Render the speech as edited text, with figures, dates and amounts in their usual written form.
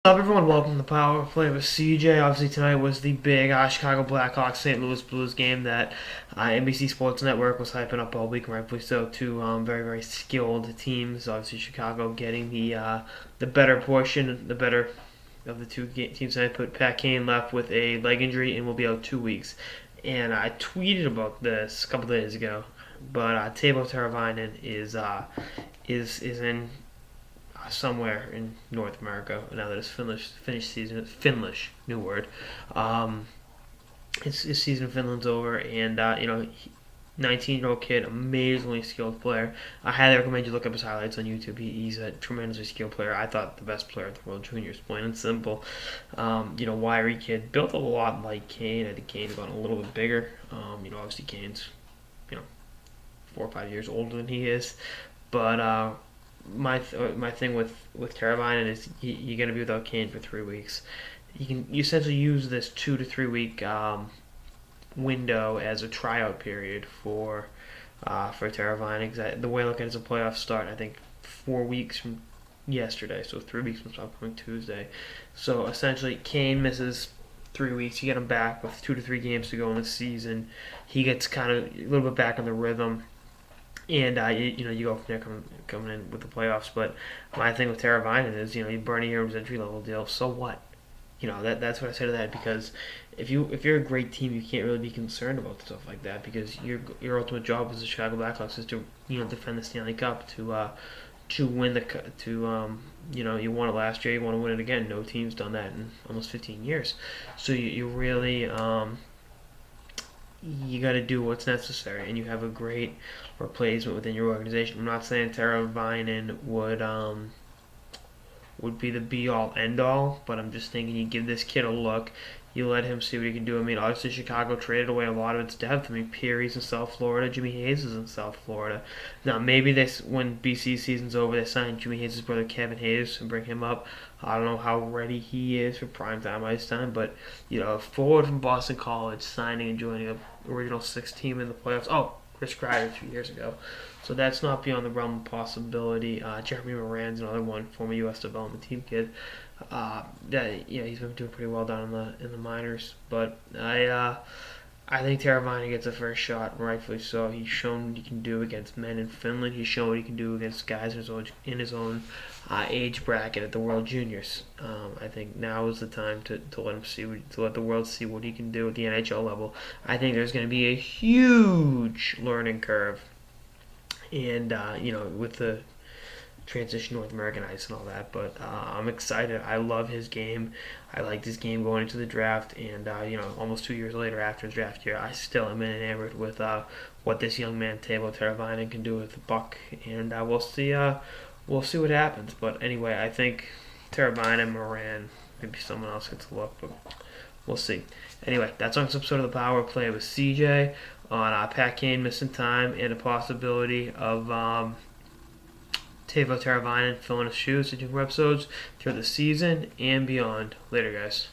What's up, everyone? Welcome to the Power Play with CJ. Obviously, tonight was the big Chicago Blackhawks St. Louis Blues game that NBC Sports Network was hyping up all week, and rightfully so. Two very, very skilled teams. Obviously, Chicago getting the better portion, the better of the two teams. I put Pat Kane left with a leg injury and will be out 2 weeks. And I tweeted about this a couple days ago, but Teuvo is in somewhere in North America now that his Finnish season, Finnish, new word. His season in Finland's over, and 19-year-old kid, amazingly skilled player. I highly recommend you look up his highlights on YouTube. He's a tremendously skilled player. I thought the best player at the World Juniors, plain and simple. Wiry kid, built a lot like Kane. I think Kane's gotten a little bit bigger. Obviously Kane's 4 or 5 years older than he is, but my thing with Carolina is you're going to be without Kane for 3 weeks. You essentially use this 2 to 3 week window as a tryout period for Teravainen. The way I look at it is a playoff start. I think 4 weeks from yesterday, so 3 weeks from upcoming Tuesday. So essentially, Kane misses 3 weeks. You get him back with 2 to 3 games to go in the season. He gets kind of a little bit back on the rhythm. And you go from there coming in with the playoffs. But my thing with Teravainen is you burn a year's entry level deal. So what? That's what I say to that, because if you're a great team, you can't really be concerned about stuff like that, because your ultimate job as the Chicago Blackhawks is to defend the Stanley Cup, to win you won it last year, you want to win it again. No team's done that in almost 15 years. So you really you got to do what's necessary, and you have a great replacement within your organization. I'm not saying Teravainen would be the be-all, end-all, but I'm just thinking you give this kid a look, you let him see what he can do. I mean, obviously Chicago traded away a lot of its depth. I mean, Peary's in South Florida, Jimmy Hayes is in South Florida. Now, maybe when BC season's over, they sign Jimmy Hayes' brother Kevin Hayes and bring him up. I don't know how ready he is for primetime ice time, but a forward from Boston College signing and joining the original 6 team in the playoffs. Oh, Chris Kreider 2 years ago. So that's not beyond the realm of possibility. Jeremy Moran's another one, former U.S. development team kid. He's been doing pretty well down in the minors. But I think Teravainen gets a first shot, rightfully so. He's shown what he can do against men in Finland. He's shown what he can do against guys in his own age bracket at the World Juniors. I think now is the time to let him to let the world see what he can do at the NHL level. I think there's going to be a huge learning curve, and with the transition North American ice and all that, but I'm excited. I love his game. I liked his game going into the draft, and almost 2 years later after the draft year, I still am enamored with what this young man Teuvo Teravainen can do with the puck, and we'll see what happens. But anyway, I think Teravainen, Moran, maybe someone else gets a look, but we'll see. Anyway, that's on this episode of the Power Play with CJ on Pat Kane missing time and a possibility of Teuvo Teravainen filling his shoes to do more episodes throughout the season and beyond. Later, guys.